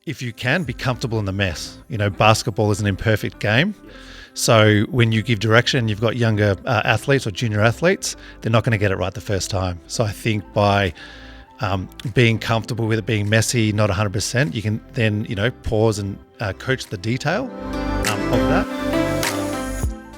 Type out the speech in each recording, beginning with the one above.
if you can, be comfortable in the mess. Basketball is an imperfect game. So when you give direction, you've got younger athletes or junior athletes, they're not going to get it right the first time. So I think by being comfortable with it being messy, not 100%, you can then, pause and coach the detail of that.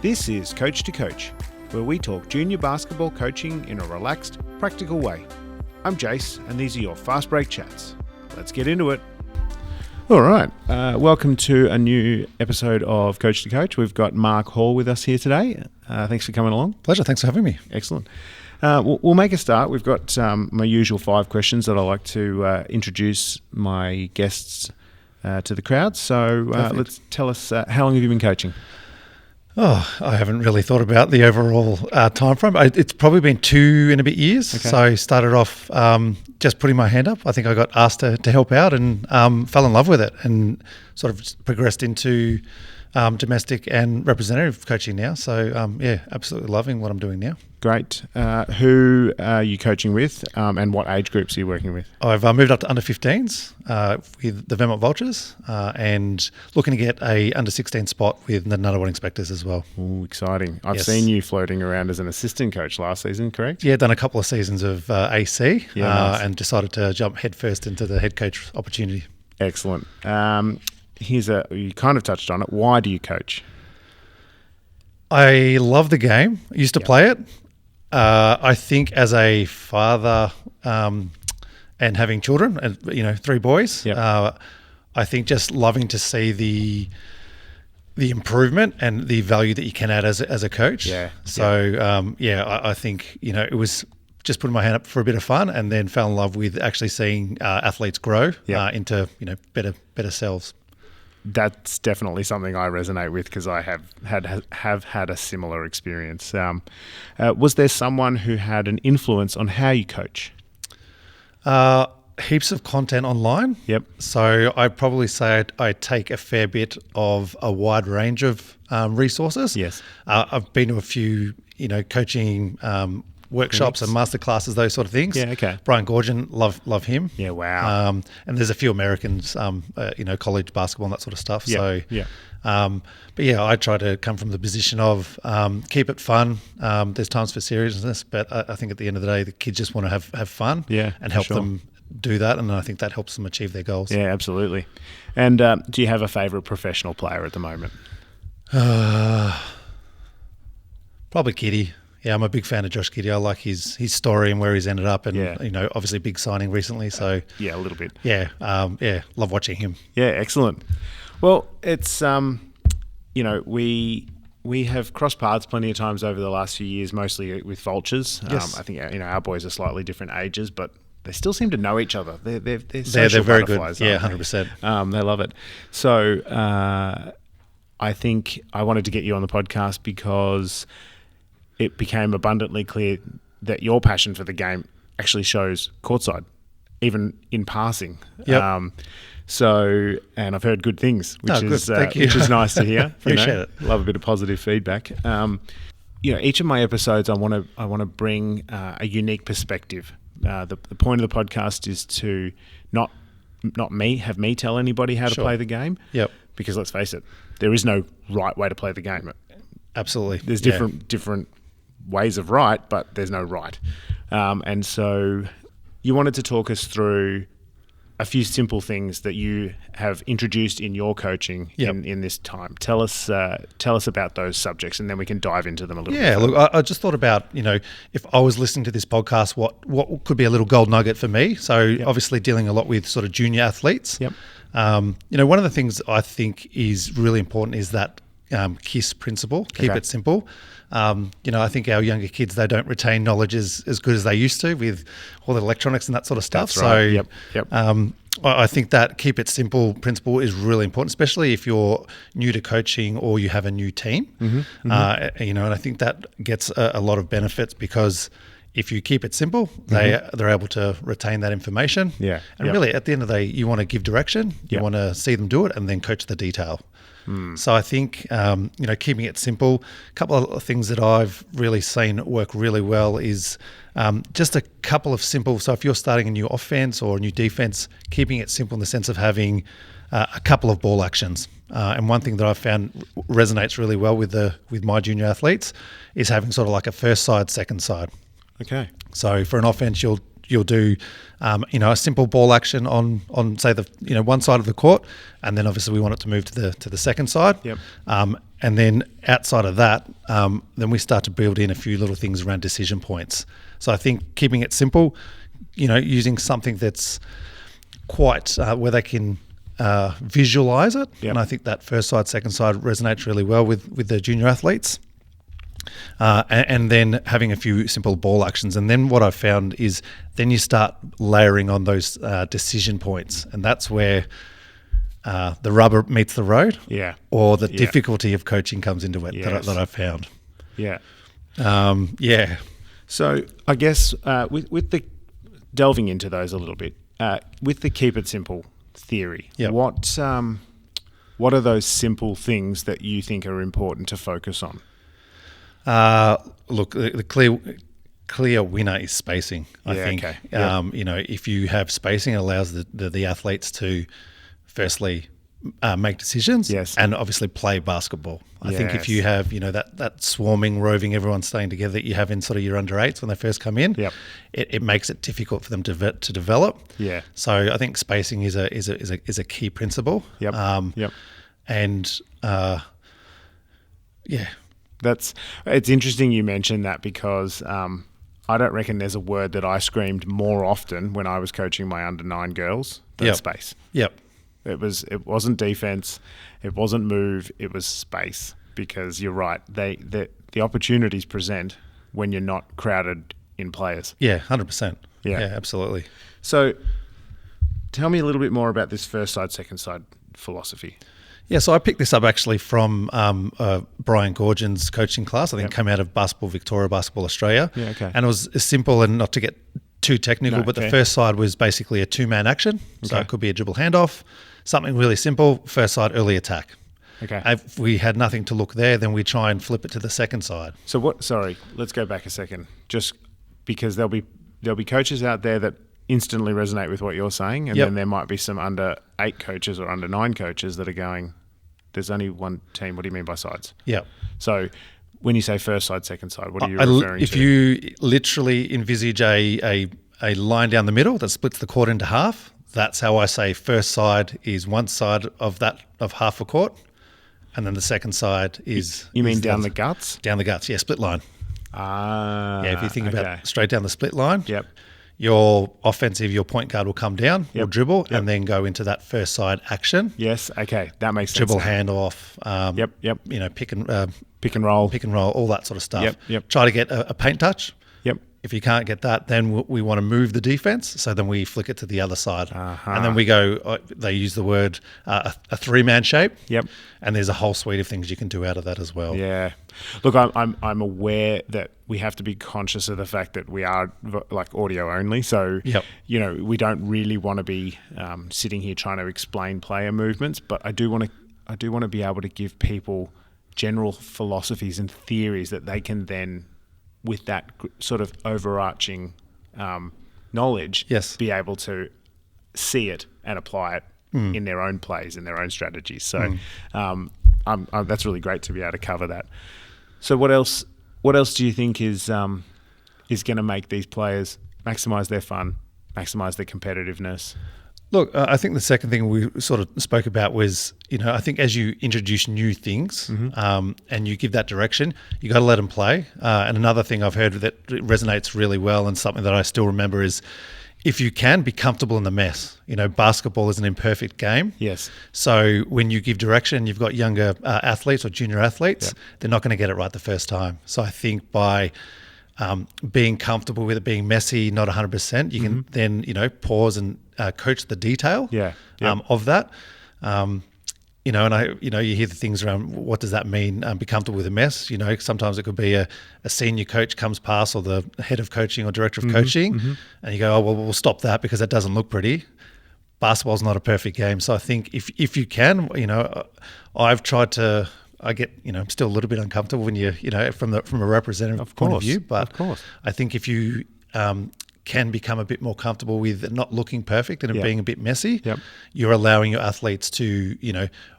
This is Coach to Coach, where we talk junior basketball coaching in a relaxed, practical way. I'm Jace, and these are your fast break chats. Let's get into it. All right. Welcome to a new episode of Coach to Coach. We've got Mark Hall with us here today. Thanks for coming along. Pleasure. Thanks for having me. Excellent. We'll make a start. We've got my usual 5 questions that I like to introduce my guests to the crowd. So let's tell us, how long have you been coaching? Oh, I haven't really thought about the overall time frame. It's probably been 2 and a bit years. Okay. So I started off just putting my hand up. I think I got asked to help out and fell in love with it and sort of progressed into domestic and representative coaching now. So, absolutely loving what I'm doing now. Great. Who are you coaching with and what age groups are you working with? I've moved up to under 15s with the Vermont Vultures and looking to get a under 16 spot with the Nunawading Inspectors as well. Ooh, exciting. I've seen you floating around as an assistant coach last season, correct? Yeah, done a couple of seasons of AC nice. And decided to jump headfirst into the head coach opportunity. Excellent. You kind of touched on it. Why do you coach? I love the game. I used to play it. I think as a father and having children, and 3 boys, I think just loving to see the improvement and the value that you can add as a coach. I think it was just putting my hand up for a bit of fun, and then fell in love with actually seeing athletes grow into better selves. That's definitely something I resonate with because I have had a similar experience. Was there someone who had an influence on how you coach? Heaps of content online. Yep. So I'd probably say I take a fair bit of a wide range of resources. Yes. I've been to a few, coaching workshops and masterclasses, those sort of things. Yeah, okay. Brian Gorgian, love him. Yeah, wow. And there's a few Americans, college basketball and that sort of stuff. I try to come from the position of keep it fun. There's times for seriousness, but I think at the end of the day, the kids just want to have fun and help them do that. And I think that helps them achieve their goals. Yeah, absolutely. And do you have a favourite professional player at the moment? Probably Kitty. Yeah, I'm a big fan of Josh Giddey. I like his story and where he's ended up, and obviously big signing recently. So a little bit. Yeah, love watching him. Yeah, excellent. Well, it's we have crossed paths plenty of times over the last few years, mostly with Vultures. Yes. I think our boys are slightly different ages, but they still seem to know each other. They're very good. Yeah, 100%. They love it. So I think I wanted to get you on the podcast because it became abundantly clear that your passion for the game actually shows courtside, even in passing. Yep. And I've heard good things, which which is nice to hear. Appreciate it. Love a bit of positive feedback. Each of my episodes, I want to bring a unique perspective. The point of the podcast is to not have me tell anybody how to play the game. Yep. Because let's face it, there is no right way to play the game. Absolutely. There's different ways of right, but there's no right. And so you wanted to talk us through a few simple things that you have introduced in your coaching in this time. Tell us about those subjects, and then we can dive into them a little bit. Yeah, look, I just thought about, if I was listening to this podcast, what could be a little gold nugget for me. So obviously dealing a lot with sort of junior athletes. Yep. One of the things I think is really important is that KISS principle, keep it simple. I think our younger kids, they don't retain knowledge as good as they used to with all the electronics and that sort of stuff. That's right. So Yep. I think that keep it simple principle is really important, especially if you're new to coaching or you have a new team. And I think that gets a lot of benefits because if you keep it simple, they're able to retain that information. Yeah. And really, at the end of the day, you want to give direction, you Yep. want to see them do it, and then coach the detail. So I think, keeping it simple, a couple of things that I've really seen work really well is just a couple of simple, so if you're starting a new offense or a new defense, keeping it simple in the sense of having a couple of ball actions. And one thing that I've found resonates really well with my junior athletes is having sort of like a first side, second side. Okay. So for an offense, you'll do a simple ball action on say the one side of the court, and then obviously we want it to move to the second side. Yep. And then outside of that, then we start to build in a few little things around decision points. So I think keeping it simple, using something that's quite where they can visualize it, Yep. and I think that first side, second side resonates really well with the junior athletes. And then having a few simple ball actions. And then what I've found is then you start layering on those decision points. And that's where the rubber meets the road, Yeah. or the difficulty of coaching comes into it. Yes. that I've found. Yeah. Yeah. So I guess with the delving into those a little bit, with the keep it simple theory, Yep. what are those simple things that you think are important to focus on? Look, the clear winner is spacing, I think. Okay. Yep. If you have spacing, it allows the athletes to firstly make decisions, Yes. and obviously play basketball. I think if Yes. you have, that swarming, roving, everyone staying together that you have in sort of your under eights when they first come in, Yep. it makes it difficult for them to develop. Yeah. So I think spacing is a key principle. Yep. Yep. And yeah. It's interesting you mentioned that because I don't reckon there's a word that I screamed more often when I was coaching my under 9 girls than Yep. space. Yep. It wasn't defense, it wasn't move, it was space. Because you're right, the opportunities present when you're not crowded in players. Yeah, 100%. Yeah. Yeah, absolutely. So, tell me a little bit more about this first side, second side philosophy. Yeah, so I picked this up actually from Brian Gorgin's coaching class. I think it came out of Basketball Victoria, Basketball Australia. Yeah, okay. And it was simple, and not to get too technical, No, but okay. the first side was basically a two-man action. So Okay. it could be a dribble handoff, something really simple, first side, early attack. Okay. If we had nothing to look there, then we try and flip it to the second side. So sorry, let's go back a second. Just because there'll be coaches out there that instantly resonate with what you're saying, and Yep. then there might be some under 8 coaches or under 9 coaches that are going, there's only one team, what do you mean by sides? Yeah. So when you say first side, second side, what are you referring If to? you literally envisage a line down the middle that splits the court into half, that's how I say first side is one side of half a court, and then the second side is... You mean is down the guts? Down the guts, yeah, split line. Ah. Yeah, if you think okay. about straight down the split line, Yep. your offensive, your point guard will come down, will Yep. dribble, Yep. and then go into that first side action. Yes. Okay. That makes sense. Dribble now. handoff. Yep. Yep. Pick and Pick and roll. all that sort of stuff. Yep, yep. Try to get a paint touch. Yep. If you can't get that, then we want to move the defense. So then we flick it to the other side, Uh-huh. and then we go. They use the word a three-man shape. Yep. And there's a whole suite of things you can do out of that as well. Yeah. Look, I'm aware that we have to be conscious of the fact that we are like audio only. So, Yep. we don't really want to be sitting here trying to explain player movements, but I do want to be able to give people general philosophies and theories that they can then, with that sort of overarching knowledge, Yes. be able to see it and apply it in their own plays, in their own strategies. So that's really great to be able to cover that. So what else do you think is going to make these players maximise their fun, maximise their competitiveness? Look, I think the second thing we sort of spoke about was, I think as you introduce new things and you give that direction, you got to let them play. And another thing I've heard that resonates really well and something that I still remember is, if you can, be comfortable in the mess. Basketball is an imperfect game. Yes. So when you give direction, you've got younger athletes or junior athletes, Yep. they're not going to get it right the first time. So I think by being comfortable with it being messy, not 100%, you can then, pause and coach the detail Yeah. Yep. of that. you hear the things around what does that mean? Be comfortable with a mess. Sometimes it could be a senior coach comes past or the head of coaching or director of coaching, and you go, oh, well, we'll stop that because that doesn't look pretty. Basketball's not a perfect game. So I think if you can, I've tried to, I get, I'm still a little bit uncomfortable when from a representative point of view, but of course. I think if you can become a bit more comfortable with it not looking perfect and it being a bit messy, you're allowing your athletes to,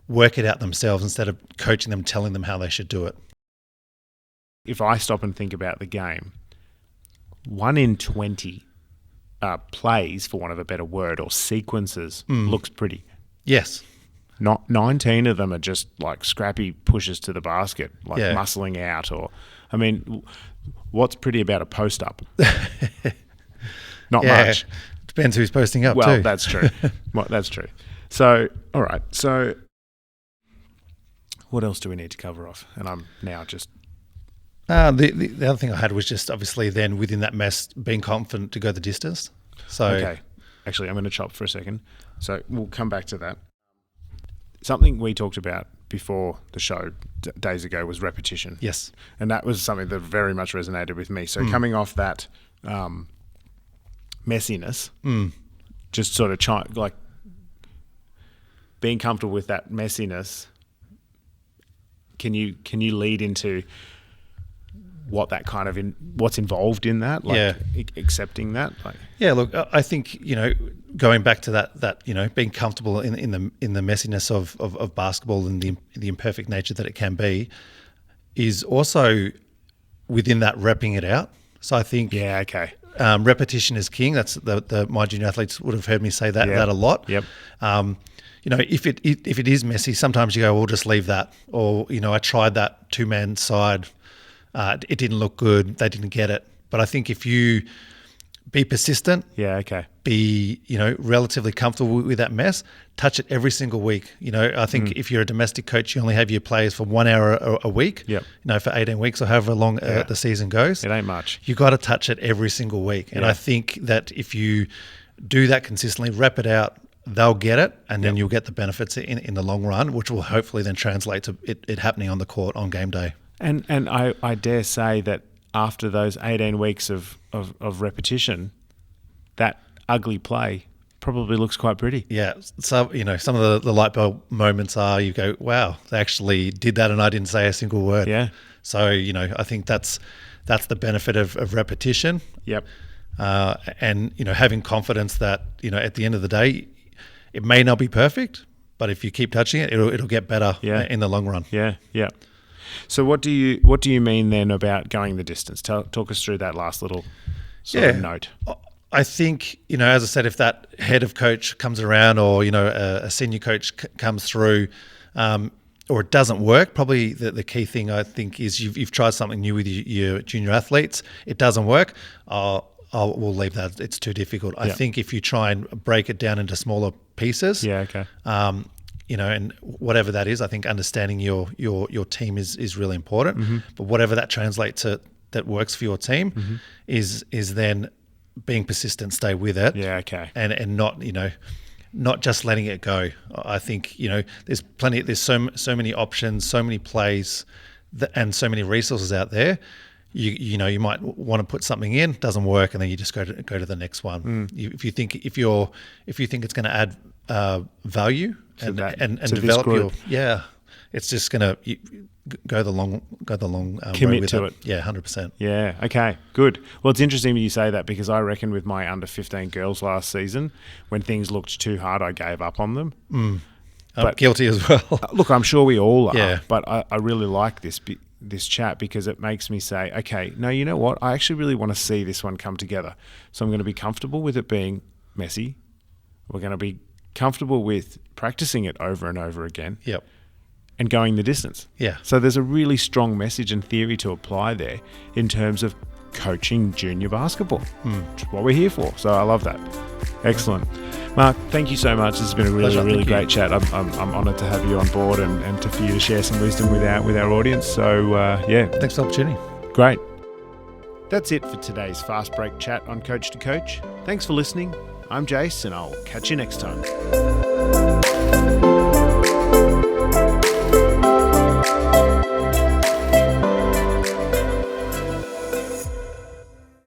work it out themselves instead of coaching them, telling them how they should do it. If I stop and think about the game, 1 in 20 plays, for want of a better word, or sequences looks pretty. Yes. Not 19 of them are just like scrappy pushes to the basket, like muscling out, what's pretty about a post up? Not much. Depends who's posting up. Well, too. That's true. That's true. So, all right. So, what else do we need to cover off? And I'm now just. The other thing I had was just obviously then within that mess being confident to go the distance. So okay, actually, I'm going to chop for a second. So we'll come back to that. Something we talked about before the show days ago was repetition. Yes, and that was something that very much resonated with me. So coming off that messiness, just sort of like being comfortable with that messiness. Can you lead into what that kind of what's involved in that, accepting that, look, I think going back to that being comfortable in the messiness of basketball and the imperfect nature that it can be is also within that repping it out. So I think repetition is king. That's my junior athletes would have heard me say that a lot. Yep. If it is messy, sometimes you go, we'll just leave that, or I tried that 2-man side. It didn't look good. They didn't get it. But I think if you be persistent, be relatively comfortable with that mess, touch it every single week. I think if you're a domestic coach, you only have your players for 1 hour a week. Yep. For 18 weeks or however long the season goes. It ain't much. You got to touch it every single week. And I think that if you do that consistently, rep it out, they'll get it, and then you'll get the benefits in the long run, which will hopefully then translate to it happening on the court on game day. And I dare say that after those 18 weeks of repetition, that ugly play probably looks quite pretty. Yeah. So, some of the light bulb moments are you go, wow, they actually did that and I didn't say a single word. Yeah. So, I think that's the benefit of repetition. Yep. And, having confidence that, at the end of the day, it may not be perfect, but if you keep touching it, it'll get better in the long run. Yeah. Yeah. So what do you mean then about going the distance? Talk us through that last little sort of note. I think, as I said, if that head of coach comes around or, a senior coach comes through or it doesn't work, probably the key thing I think is you've tried something new with your junior athletes. It doesn't work. We'll leave that. It's too difficult. I think if you try and break it down into smaller pieces. Yeah, okay. And whatever that is, I think understanding your team is really important. But whatever that translates to that works for your team is then being persistent, stay with it. Yeah, okay. And not just letting it go. I think there's so many options, so many plays, and so many resources out there. You might want to put something in, doesn't work, and then you just go to the next one. If you think it's going to add value and develop your it's just going to go the long commit way to it. Yeah, 100%. Yeah. Okay. Good. Well, it's interesting that you say that because I reckon with my under 15 girls last season, when things looked too hard, I gave up on them. I'm guilty as well. Look, I'm sure we all are. Yeah. But I really like this chat because it makes me say, okay, no, you know what? I actually really want to see this one come together. So I'm going to be comfortable with it being messy. We're going to be comfortable with practicing it over and over again. Yep. And going the distance. Yeah. So there's a really strong message and theory to apply there in terms of coaching junior basketball, which is what we're here for. So I love that. Excellent. Mark, thank you so much. This has been a really great chat. I'm honoured to have you on board and for you to share some wisdom with our audience. So, Thanks for the opportunity. Great. That's it for today's Fast Break chat on Coach to Coach. Thanks for listening. I'm Jace, and I'll catch you next time.